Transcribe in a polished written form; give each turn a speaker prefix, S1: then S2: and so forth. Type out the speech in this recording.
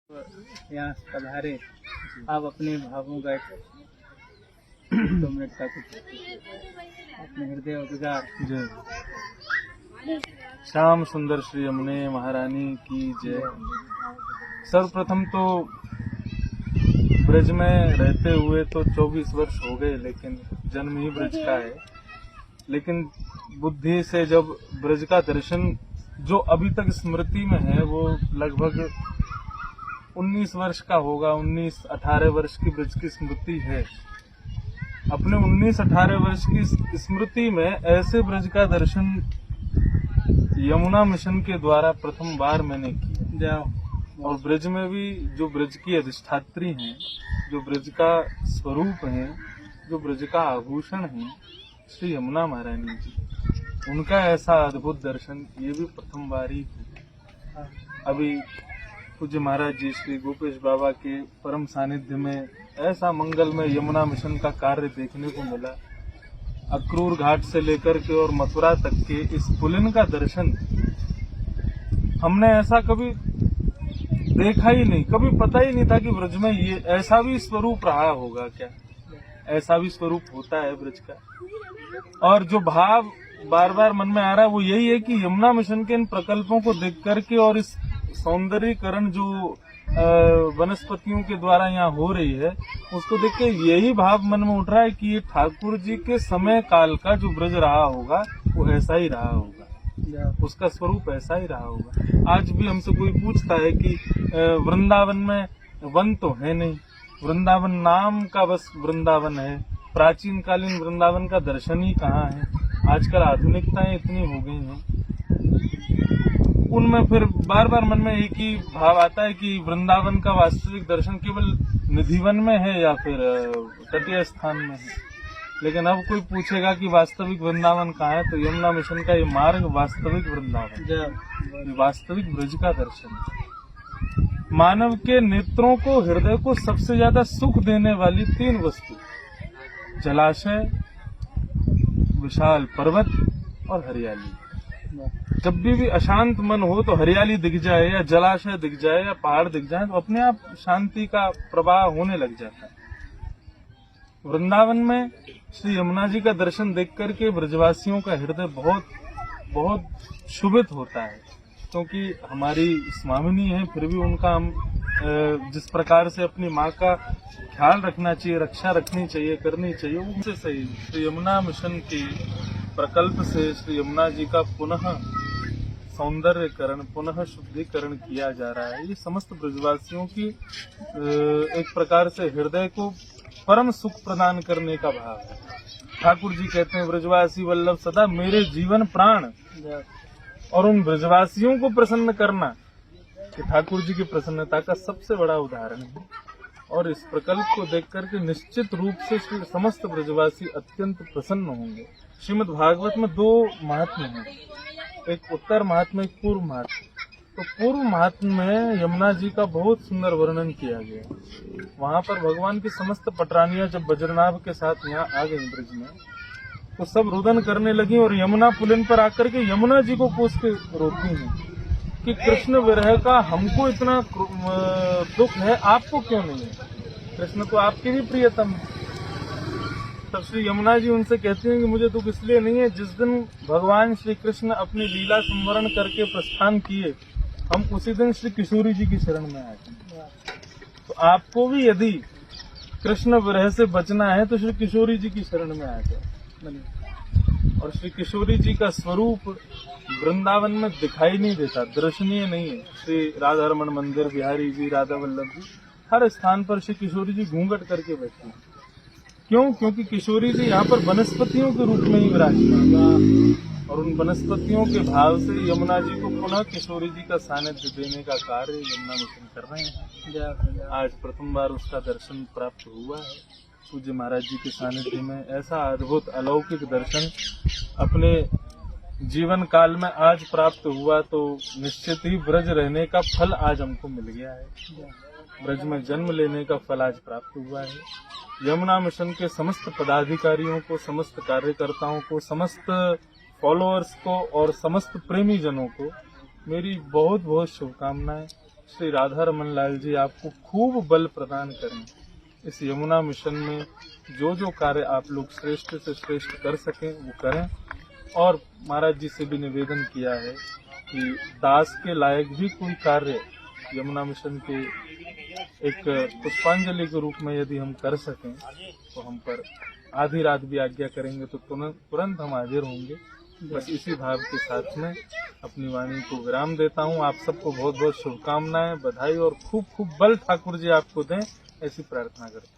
S1: यहाँ पधारे, आप अपने भावों का 2 मिनट का कुछ अपने हृदय उद्गार।
S2: जय श्याम सुंदर श्री यमुने महारानी की जय। सर्वप्रथम तो ब्रज में रहते हुए तो 24 वर्ष हो गए, लेकिन जन्म ही ब्रज का है। लेकिन बुद्धि से जब ब्रज का दर्शन जो अभी तक स्मृति में है वो लगभग 19 वर्ष का होगा। 19-18 वर्ष की ब्रज की स्मृति है। अपने 19-18 वर्ष की स्मृति में ऐसे ब्रज का दर्शन यमुना मिशन के द्वारा प्रथम बार मैंने किया। और ब्रज में भी जो ब्रज की अधिष्ठात्री हैं, जो ब्रज का स्वरूप है, जो ब्रज का आभूषण है, श्री यमुना महारानी जी, उनका ऐसा अद्भुत दर्शन ये भी प्रथम बार ही हुआ। अभी पूज्य महाराज जी श्री गोपेश बाबा के परम सानिध्य में ऐसा मंगलमय यमुना मिशन का कार्य देखने को मिला। अक्रूर घाट से लेकर के और मथुरा तक के इस पुलिन का दर्शन हमने ऐसा कभी देखा ही नहीं, कभी पता ही नहीं था कि ब्रज में ये ऐसा भी स्वरूप रहा होगा। क्या ऐसा भी स्वरूप होता है ब्रज का? और जो भाव बार बार मन में आ रहा है वो यही है कि यमुना मिशन के इन प्रकल्पों को देख करके और इस सौंदर्यीकरण जो वनस्पतियों के द्वारा यहाँ हो रही है, उसको देख के यही भाव मन में उठ रहा है कि ये ठाकुर जी के समय काल का जो ब्रज रहा होगा वो ऐसा ही रहा होगा, उसका स्वरूप ऐसा ही रहा होगा। आज भी हमसे कोई पूछता है कि वृंदावन में वन तो है नहीं, वृंदावन नाम का बस वृंदावन है, प्राचीन कालीन वृंदावन का दर्शन ही कहाँ है। आजकल आधुनिकताएं इतनी हो गई हैं, उनमें फिर बार बार मन में एक ही भाव आता है कि वृंदावन का वास्तविक दर्शन केवल निधिवन में है या फिर तटीय स्थान में है। लेकिन अब कोई पूछेगा कि वास्तविक वृंदावन कहाँ है, तो यमुना मिशन का ये मार्ग वास्तविक वृंदावन, ये वास्तविक ब्रज का दर्शन है। मानव के नेत्रों को, हृदय को सबसे ज्यादा सुख देने वाली 3 वस्तु, जलाशय, विशाल पर्वत और हरियाली। जब भी अशांत मन हो तो हरियाली दिख जाए या जलाशय दिख जाए या पहाड़ दिख जाए तो अपने आप शांति का प्रवाह होने लग जाता है। वृंदावन में श्री यमुना जी का दर्शन देख करके ब्रजवासियों का हृदय बहुत बहुत शुभित होता है, क्योंकि हमारी स्वामिनी है, फिर भी उनका हम जिस प्रकार से अपनी माँ का ख्याल रखना चाहिए, रक्षा रखनी चाहिए, करनी चाहिए, उनसे सही श्री यमुना मिशन के प्रकल्प से श्री यमुना जी का पुनः सौंदर्यकरण, पुनः शुद्धिकरण किया जा रहा है। ये समस्त ब्रजवासियों की एक प्रकार से हृदय को परम सुख प्रदान करने का भाव है। ठाकुर जी कहते हैं, ब्रजवासी वल्लभ सदा मेरे जीवन प्राण, और उन ब्रजवासियों को प्रसन्न करना कि ठाकुर जी की प्रसन्नता का सबसे बड़ा उदाहरण है। और इस प्रकल्प को देख करके निश्चित रूप से समस्त ब्रजवासी अत्यंत प्रसन्न होंगे। श्रीमद् भागवत में 2 महात्म्य हैं, एक उत्तर महात्म्य, एक पूर्व महात्म्य। तो पूर्व महात्म्य में यमुना जी का बहुत सुंदर वर्णन किया गया है। वहाँ पर भगवान की समस्त पटरानियां जब वज्रनाभ के साथ यहाँ आ गई ब्रज में, तो सब रुदन करने लगी और यमुना पुलिन पर आकर के यमुना जी को कोस के रोती हैं कि कृष्ण विरह का हमको इतना दुख है, आपको क्यों नहीं है? कृष्ण तो आपके भी प्रियतम है। तब श्री यमुना जी उनसे कहती हैं कि मुझे दुख इसलिए नहीं है, जिस दिन भगवान श्री कृष्ण अपनी लीला संवरण करके प्रस्थान किए, हम उसी दिन श्री किशोरी जी की शरण में आए। तो आपको भी यदि कृष्ण विरह से बचना है तो श्री किशोरी जी की शरण में आ जाए। और श्री किशोरी जी का स्वरूप वृंदावन में दिखाई नहीं देता, दर्शनीय नहीं है। श्री राधा रमन मंदिर, बिहारी जी, राधा वल्लभ जी, हर स्थान पर श्री किशोरी जी घूंघट करके बैठे हैं। क्यों? क्योंकि किशोरी जी यहाँ पर वनस्पतियों के रूप में ही विराजमान, और उन वनस्पतियों के भाव से यमुना जी को पुनः किशोरी जी का सानिध्य देने का कार्य यमुना मिशन कर रहे हैं। आज प्रथम बार उसका दर्शन प्राप्त हुआ है। पूज्य महाराज जी के सानिध्य में ऐसा अद्भुत अलौकिक दर्शन अपने जीवन काल में आज प्राप्त हुआ, तो निश्चित ही ब्रज रहने का फल आज हमको मिल गया है। ब्रज में जन्म लेने का फल आज प्राप्त हुआ है। यमुना मिशन के समस्त पदाधिकारियों को, समस्त कार्यकर्ताओं को, समस्त फॉलोअर्स को और समस्त प्रेमी जनों को मेरी बहुत बहुत शुभकामनाएं। श्री राधा रमन लाल जी आपको खूब बल प्रदान करें। इस यमुना मिशन में जो कार्य आप लोग श्रेष्ठ से श्रेष्ठ कर सकें वो करें। और महाराज जी से भी निवेदन किया है कि दास के लायक भी कोई कार्य यमुना मिशन के एक पुष्पांजलि के रूप में यदि हम कर सकें तो हम पर आधी रात भी आज्ञा करेंगे तो तुरंत हम हाजिर होंगे। बस इसी भाव के साथ में अपनी वाणी को विराम देता हूँ। आप सबको बहुत बहुत शुभकामनाएं, बधाई और खूब खूब बल ठाकुर जी आपको दें, ऐसी प्रार्थना करता हूँ।